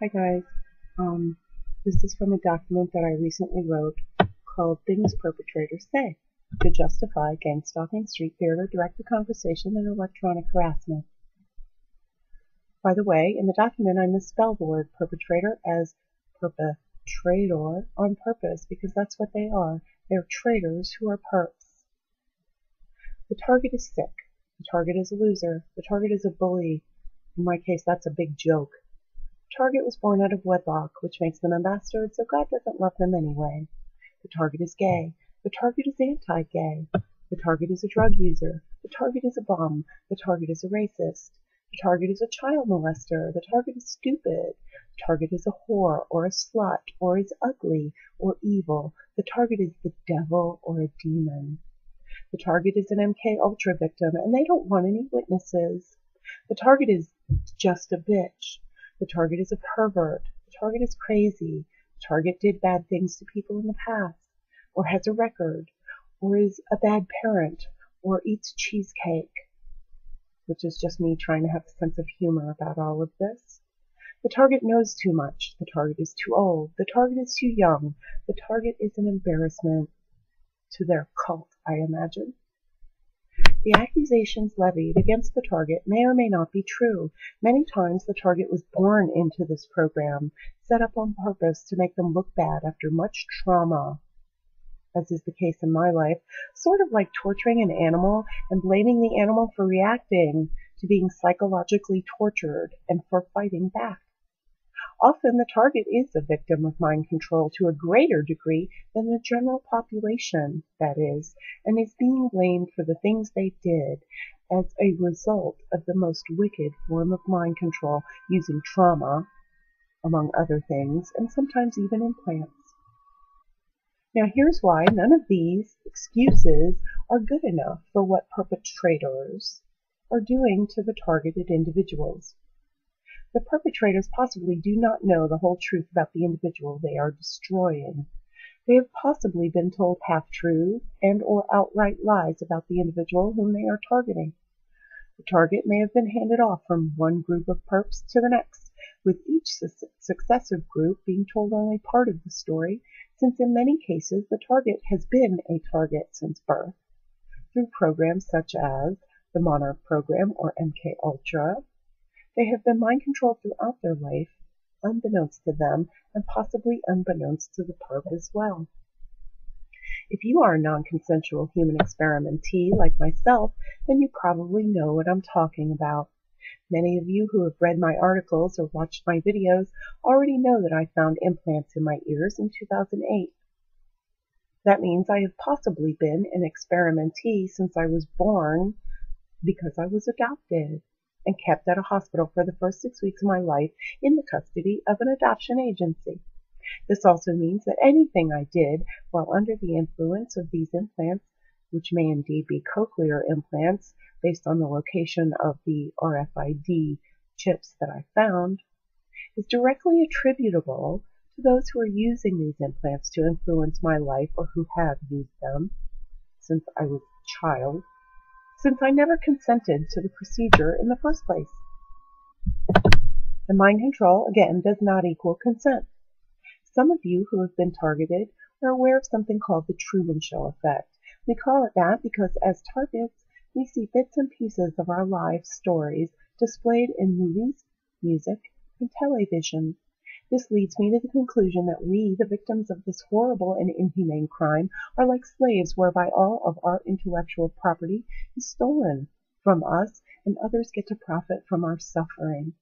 Hi guys, this is from a document that I recently wrote called Things Perpetrators Say to Justify Gang-Stalking, Street Theater, Direct-to-Conversation, and Electronic Harassment. By the way, in the document I misspelled the word perpetrator as perpetrator on purpose because that's what they are. They're traitors who are perps. The target is sick. The target is a loser. The target is a bully. In my case, that's a big joke. Target was born out of wedlock, which makes them ambassadors, so God doesn't love them anyway. The target is gay. The target is anti-gay. The target is a drug user. The target is a bum. The target is a racist. The target is a child molester. The target is stupid. The target is a whore or a slut or is ugly or evil. The target is the devil or a demon. The target is an MKUltra victim, and they don't want any witnesses. The target is just a bitch. The target is a pervert. The target is crazy. The target did bad things to people in the past, or has a record, or is a bad parent, or eats cheesecake, which is just me trying to have a sense of humor about all of this. The target knows too much. The target is too old. The target is too young. The target is an embarrassment to their cult, I imagine. The accusations levied against the target may or may not be true. Many times the target was born into this program, set up on purpose to make them look bad after much trauma, as is the case in my life, sort of like torturing an animal and blaming the animal for reacting to being psychologically tortured and for fighting back. Often the target is a victim of mind control to a greater degree than the general population, that is, and is being blamed for the things they did as a result of the most wicked form of mind control, using trauma, among other things, and sometimes even implants. Now here's why none of these excuses are good enough for what perpetrators are doing to the targeted individuals. The perpetrators possibly do not know the whole truth about the individual they are destroying. They have possibly been told half-truths and or outright lies about the individual whom they are targeting. The target may have been handed off from one group of perps to the next, with each successive group being told only part of the story, since in many cases the target has been a target since birth, through programs such as the Monarch program or MKUltra. They have been mind-controlled throughout their life, unbeknownst to them, and possibly unbeknownst to the perp as well. If you are a non-consensual human experimentee like myself, then you probably know what I'm talking about. Many of you who have read my articles or watched my videos already know that I found implants in my ears in 2008. That means I have possibly been an experimentee since I was born because I was adopted and kept at a hospital for the first 6 weeks of my life in the custody of an adoption agency. This also means that anything I did while under the influence of these implants, which may indeed be cochlear implants based on the location of the RFID chips that I found, is directly attributable to those who are using these implants to influence my life or who have used them since I was a child, since I never consented to the procedure in the first place. The mind control, again, does not equal consent. Some of you who have been targeted are aware of something called the Truman Show effect. We call it that because as targets, we see bits and pieces of our life stories displayed in movies, music, and television. This leads me to the conclusion that we, the victims of this horrible and inhumane crime, are like slaves whereby all of our intellectual property is stolen from us and others get to profit from our suffering.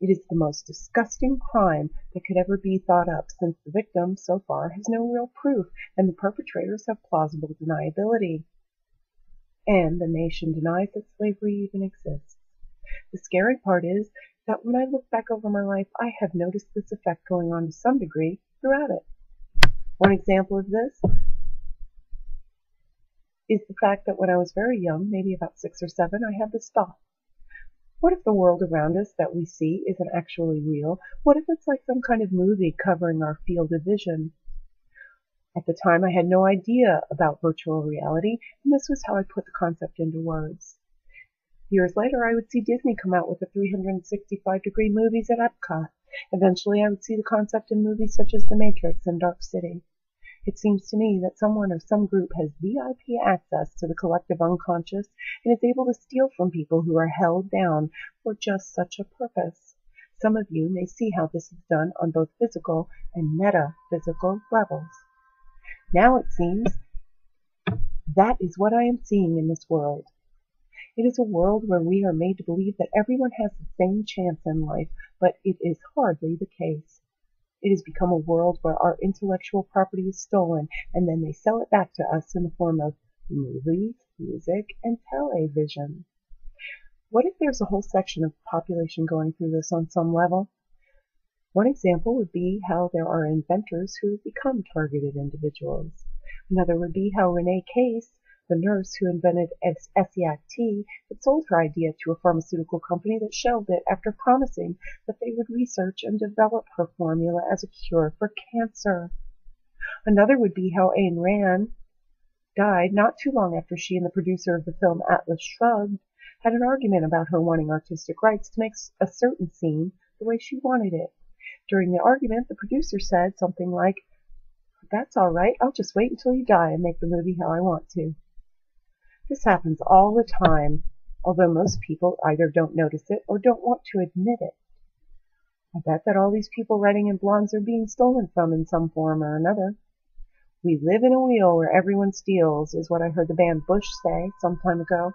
It is the most disgusting crime that could ever be thought up, since the victim, so far, has no real proof and the perpetrators have plausible deniability. And the nation denies that slavery even exists. The scary part is that when I look back over my life, I have noticed this effect going on to some degree throughout it. One example of this is the fact that when I was very young, maybe about 6 or 7, I had this thought. What if the world around us that we see isn't actually real? What if it's like some kind of movie covering our field of vision? At the time, I had no idea about virtual reality, and this was how I put the concept into words. Years later, I would see Disney come out with the 365-degree movies at Epcot, Eventually, I would see the concept in movies such as The Matrix and Dark City. It seems to me that someone or some group has VIP access to the collective unconscious and is able to steal from people who are held down for just such a purpose. Some of you may see how this is done on both physical and metaphysical levels. Now it seems that is what I am seeing in this world. It is a world where we are made to believe that everyone has the same chance in life, but it is hardly the case. It has become a world where our intellectual property is stolen, and then they sell it back to us in the form of movies, music, and television. What if there's a whole section of the population going through this on some level? One example would be how there are inventors who have become targeted individuals. Another would be how Renee Case, the nurse who invented Essiac tea, had sold her idea to a pharmaceutical company that shelved it after promising that they would research and develop her formula as a cure for cancer. Another would be how Ayn Rand died not too long after she and the producer of the film Atlas Shrugged had an argument about her wanting artistic rights to make a certain scene the way she wanted it. During the argument, the producer said something like, "That's all right, I'll just wait until you die and make the movie how I want to." This happens all the time, although most people either don't notice it or don't want to admit it. I bet that all these people writing in blogs are being stolen from in some form or another. We live in a wheel where everyone steals, is what I heard the band Bush say some time ago.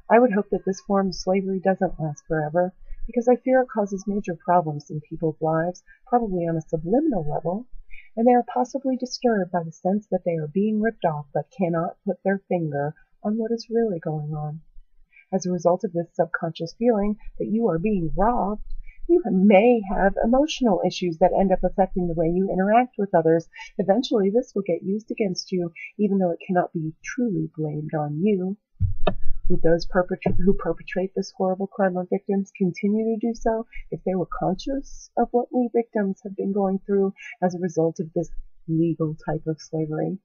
I would hope that this form of slavery doesn't last forever, because I fear it causes major problems in people's lives, probably on a subliminal level, and they are possibly disturbed by the sense that they are being ripped off but cannot put their finger on what is really going on. As a result of this subconscious feeling that you are being robbed, you may have emotional issues that end up affecting the way you interact with others. Eventually, this will get used against you, even though it cannot be truly blamed on you. Would those who perpetrate this horrible crime on victims continue to do so if they were conscious of what we victims have been going through as a result of this legal type of slavery?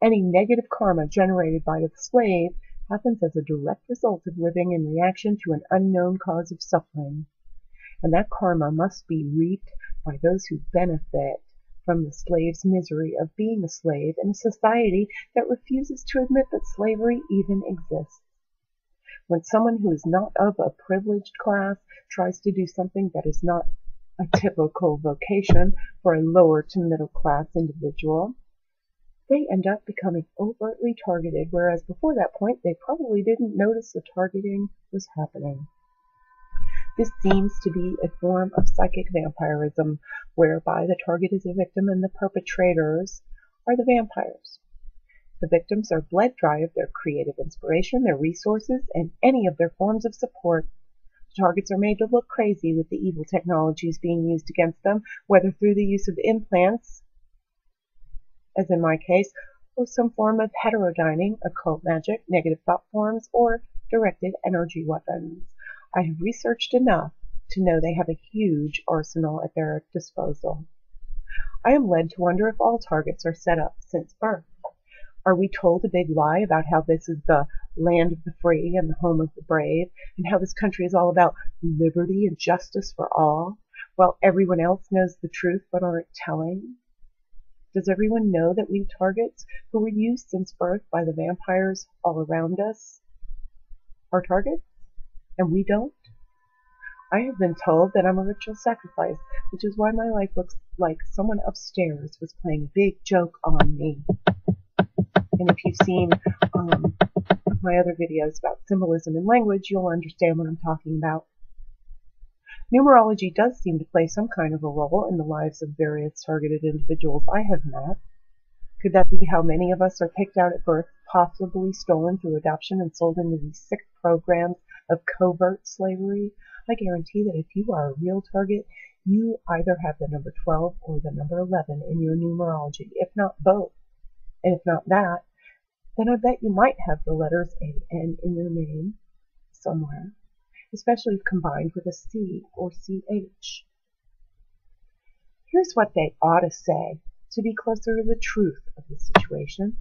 Any negative karma generated by the slave happens as a direct result of living in reaction to an unknown cause of suffering. And that karma must be reaped by those who benefit from the slave's misery of being a slave in a society that refuses to admit that slavery even exists. When someone who is not of a privileged class tries to do something that is not a typical vocation for a lower to middle class individual, they end up becoming overtly targeted, whereas before that point they probably didn't notice the targeting was happening. This seems to be a form of psychic vampirism, whereby the target is a victim and the perpetrators are the vampires. The victims are bled dry of their creative inspiration, their resources, and any of their forms of support. The targets are made to look crazy with the evil technologies being used against them, whether through the use of implants, as in my case, or some form of heterodyning, occult magic, negative thought forms, or directed energy weapons. I have researched enough to know they have a huge arsenal at their disposal. I am led to wonder if all targets are set up since birth. Are we told a big lie about how this is the land of the free and the home of the brave, and how this country is all about liberty and justice for all, while everyone else knows the truth but aren't telling? Does everyone know that we targets who were used since birth by the vampires all around us are targets, and we don't? I have been told that I'm a ritual sacrifice, which is why my life looks like someone upstairs was playing a big joke on me. And if you've seen my other videos about symbolism and language, you'll understand what I'm talking about. Numerology does seem to play some kind of a role in the lives of various targeted individuals I have met. Could that be how many of us are picked out at birth, possibly stolen through adoption and sold into these sick programs of covert slavery? I guarantee that if you are a real target, you either have the number 12 or the number 11 in your numerology, if not both. And if not that, then I bet you might have the letters A-N in your name somewhere, especially if combined with a C or CH. Here's what they ought to say to be closer to the truth of the situation.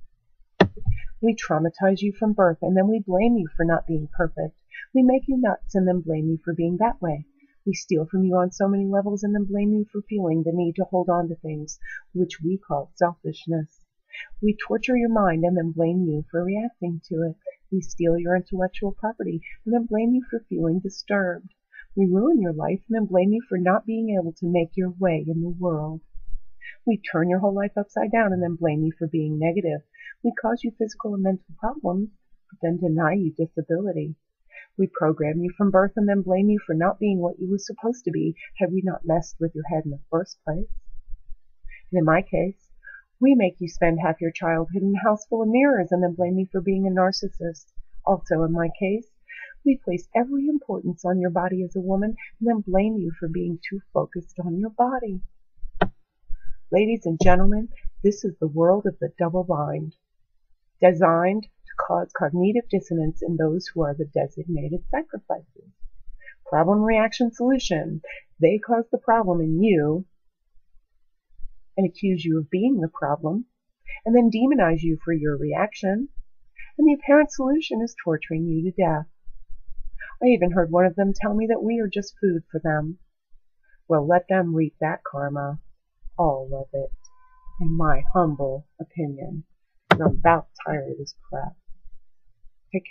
We traumatize you from birth, and then we blame you for not being perfect. We make you nuts and then blame you for being that way. We steal from you on so many levels and then blame you for feeling the need to hold on to things, which we call selfishness. We torture your mind and then blame you for reacting to it. We steal your intellectual property and then blame you for feeling disturbed. We ruin your life and then blame you for not being able to make your way in the world. We turn your whole life upside down and then blame you for being negative. We cause you physical and mental problems, but then deny you disability. We program you from birth and then blame you for not being what you were supposed to be had we not messed with your head in the first place. And in my case, we make you spend half your childhood in a house full of mirrors and then blame you for being a narcissist. Also in my case, we place every importance on your body as a woman and then blame you for being too focused on your body. Ladies and gentlemen, this is the world of the double bind, designed to cause cognitive dissonance in those who are the designated sacrifices. Problem, reaction, solution. They cause the problem in you and accuse you of being the problem, and then demonize you for your reaction, and the apparent solution is torturing you to death. I even heard one of them tell me that we are just food for them. Well, let them reap that karma. All of it, in my humble opinion. I'm about tired of this crap. Take care.